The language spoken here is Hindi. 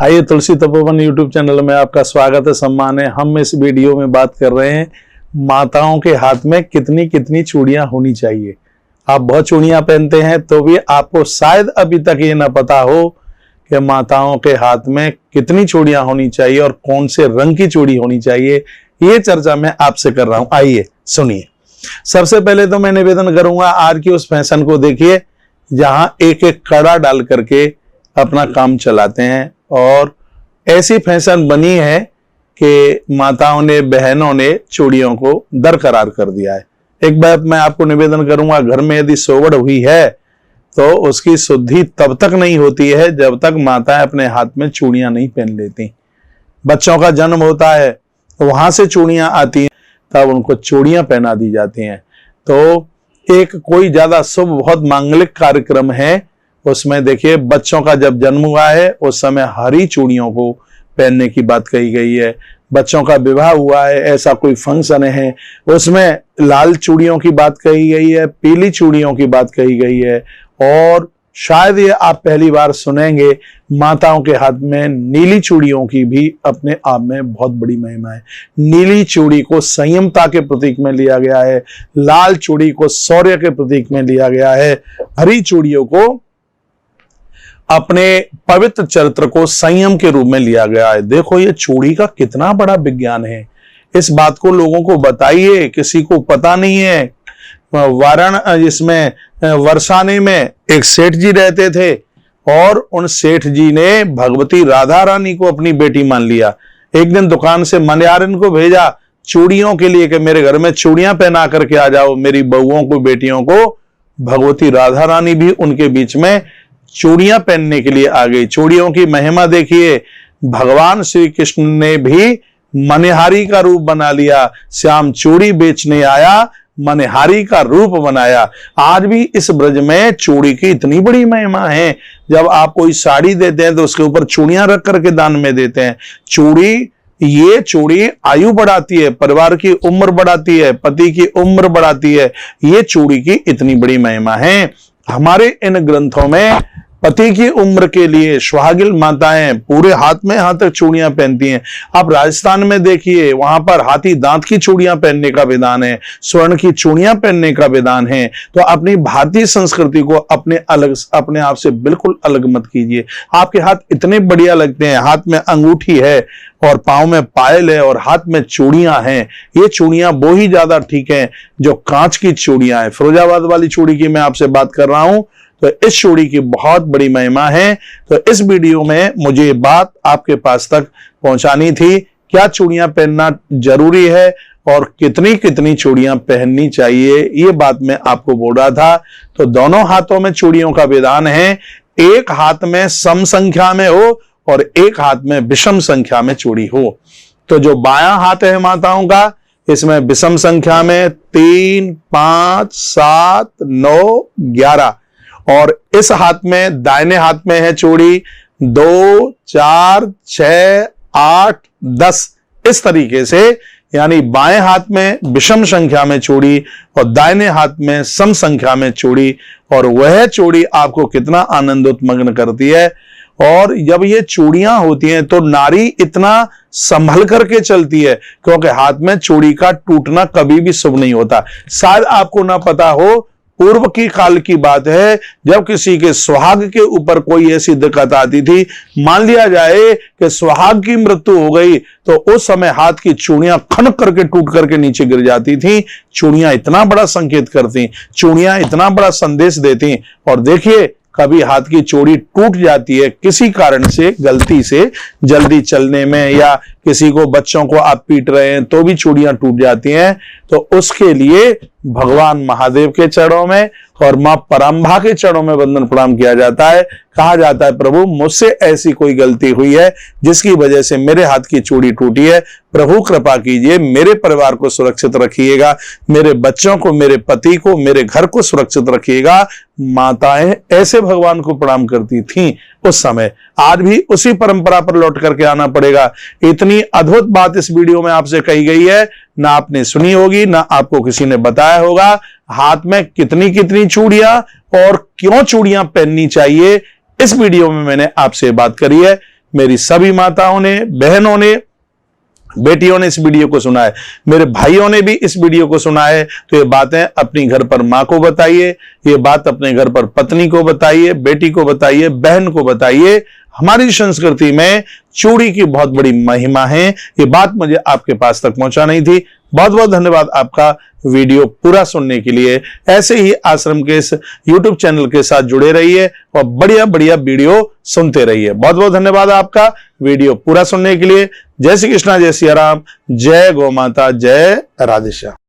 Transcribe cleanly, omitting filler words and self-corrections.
आइए तुलसी तपोवन यूट्यूब चैनल में आपका स्वागत है, सम्मान है। हम इस वीडियो में बात कर रहे हैं माताओं के हाथ में कितनी कितनी चूड़ियां होनी चाहिए। आप बहुत चूड़ियां पहनते हैं तो भी आपको शायद अभी तक ये ना पता हो कि माताओं के हाथ में कितनी चूड़ियां होनी चाहिए और कौन से रंग की चूड़ी होनी चाहिए। ये चर्चा मैं आपसे कर रहा हूं, आइए सुनिए। सबसे पहले तो मैं निवेदन करूंगा, आज की उस फैशन को देखिए जहां एक एक कड़ा डाल करके अपना काम चलाते हैं और ऐसी फैशन बनी है कि माताओं ने, बहनों ने चूड़ियों को दरकरार कर दिया है। एक बात मैं आपको निवेदन करूंगा, घर में यदि सोवड़ हुई है तो उसकी शुद्धि तब तक नहीं होती है जब तक माताएं अपने हाथ में चूड़ियां नहीं पहन लेती। बच्चों का जन्म होता है तो वहां से चूड़ियां आती हैं, तब उनको चूड़ियां पहना दी जाती हैं। तो एक कोई ज्यादा शुभ बहुत मांगलिक कार्यक्रम है, उसमें देखिए बच्चों का जब जन्म हुआ है उस समय हरी चूड़ियों को पहनने की बात कही गई है। बच्चों का विवाह हुआ है, ऐसा कोई फंक्शन है, उसमें लाल चूड़ियों की बात कही गई है, पीली चूड़ियों की बात कही गई है। और शायद ये आप पहली बार सुनेंगे, माताओं के हाथ में नीली चूड़ियों की भी अपने आप में बहुत बड़ी महिमा है। नीली चूड़ी को संयमता के प्रतीक में लिया गया है, लाल चूड़ी को शौर्य के प्रतीक में लिया गया है, हरी चूड़ियों को अपने पवित्र चरित्र को संयम के रूप में लिया गया है। देखो ये चूड़ी का कितना बड़ा विज्ञान है, इस बात को लोगों को बताइए, किसी को पता नहीं है। इसमें वर्षाने में एक सेठ जी रहते थे और उन सेठ जी ने भगवती राधा रानी को अपनी बेटी मान लिया। एक दिन दुकान से मनियारन को भेजा चूड़ियों के लिए कि मेरे घर में चूड़ियां पहना करके आ जाओ मेरी बहुओं को, बेटियों को। भगवती राधा रानी भी उनके बीच में चूड़ियां पहनने के लिए आ गई। चूड़ियों की महिमा देखिए, भगवान श्री कृष्ण ने भी मनिहारी का रूप बना लिया। श्याम चूड़ी बेचने आया, मनिहारी का रूप बनाया। आज भी इस ब्रज में चूड़ी की इतनी बड़ी महिमा है। जब आप कोई साड़ी देते हैं तो उसके ऊपर चूड़ियां रख करके दान में देते हैं। ये चूड़ी आयु बढ़ाती है, परिवार की उम्र बढ़ाती है, पति की उम्र बढ़ाती है। ये चूड़ी की इतनी बड़ी महिमा है। हमारे इन ग्रंथों में पति की उम्र के लिए सुहागिन माताएं पूरे हाथ में हाथ तक चूड़ियां पहनती हैं। आप राजस्थान में देखिए, वहां पर हाथी दांत की चूड़ियां पहनने का विधान है, स्वर्ण की चूड़ियां पहनने का विधान है। तो अपनी भारतीय संस्कृति को अपने आप से बिल्कुल अलग मत कीजिए। आपके हाथ इतने बढ़िया लगते हैं, हाथ में अंगूठी है और पांव में पायल है और हाथ में चूड़ियां हैं। ये चूड़ियां वो ही ज्यादा ठीक है जो कांच की चूड़ियां हैं। फिरोजाबाद वाली चूड़ी की मैं आपसे बात कर रहा हूं, तो इस चूड़ी की बहुत बड़ी महिमा है। तो इस वीडियो में मुझे बात आपके पास तक पहुंचानी थी, क्या चूड़ियां पहनना जरूरी है और कितनी कितनी चूड़ियां पहननी चाहिए, ये बात मैं आपको बोल रहा था। तो दोनों हाथों में चूड़ियों का विधान है, एक हाथ में सम संख्या में हो और एक हाथ में विषम संख्या में चूड़ी हो। तो जो बायां हाथ है माताओं का, इसमें विषम संख्या में 3, 5, 7, 9, 11 और इस हाथ में, दाहिने हाथ में है चूड़ी 2, 4, 6, 8, 10 इस तरीके से। यानी बाएं हाथ में विषम संख्या में चूड़ी और दाहिने हाथ में सम संख्या में चूड़ी। और वह चूड़ी आपको कितना आनंदोत्मग्न करती है। और जब ये चूड़ियां होती हैं तो नारी इतना संभल करके चलती है, क्योंकि हाथ में चूड़ी का टूटना कभी भी शुभ नहीं होता। शायद आपको ना पता हो, पूर्व की काल की बात है, जब किसी के सुहाग के ऊपर कोई ऐसी दिक्कत आती थी, मान लिया जाए कि सुहाग की मृत्यु हो गई, तो उस समय हाथ की चूड़ियां खनक करके टूट करके नीचे गिर जाती थी। चूड़ियां इतना बड़ा संकेत करती, चूड़ियां इतना बड़ा संदेश देती। और देखिए, कभी हाथ की चूड़ी टूट जाती है किसी कारण से, गलती से, जल्दी चलने में, या किसी को, बच्चों को आप पीट रहे हैं तो भी चूड़ियां टूट जाती हैं। तो उसके लिए भगवान महादेव के चरणों में और मां परांबा के चरणों में वंदन प्रणाम किया जाता है। कहा जाता है, प्रभु मुझसे ऐसी कोई गलती हुई है जिसकी वजह से मेरे हाथ की चूड़ी टूटी है, प्रभु कृपा कीजिए, मेरे परिवार को सुरक्षित रखिएगा, मेरे बच्चों को, मेरे पति को, मेरे घर को सुरक्षित रखिएगा। माताएं ऐसे भगवान को प्रणाम करती थीं उस समय। आज भी उसी परंपरा पर लौट करके आना पड़ेगा। इतनी अद्भुत बात इस वीडियो में आपसे कही गई है, ना आपने सुनी होगी, ना आपको किसी ने बताया होगा। हाथ में कितनी कितनी चूड़ियां और क्यों चूड़ियां पहननी चाहिए, इस वीडियो में मैंने आपसे बात करी है। मेरी सभी माताओं ने, बहनों ने, बेटियों ने इस वीडियो को सुना है, मेरे भाइयों ने भी इस वीडियो को सुना है, तो ये बातें अपनी घर पर मां को बताइए, ये बात अपने घर पर पत्नी को बताइए, बेटी को बताइए, बहन को बताइए। हमारी संस्कृति में चूड़ी की बहुत बड़ी महिमा है। ये बात मुझे आपके पास तक पहुंचा नहीं थी। बहुत बहुत धन्यवाद आपका वीडियो पूरा सुनने के लिए। ऐसे ही आश्रम के इस YouTube चैनल के साथ जुड़े रहिए और बढ़िया बढ़िया वीडियो सुनते रहिए। बहुत बहुत धन्यवाद आपका वीडियो पूरा सुनने के लिए। जय श्री कृष्णा, जय सिया राम, जय गौ माता, जय राधेश्याम।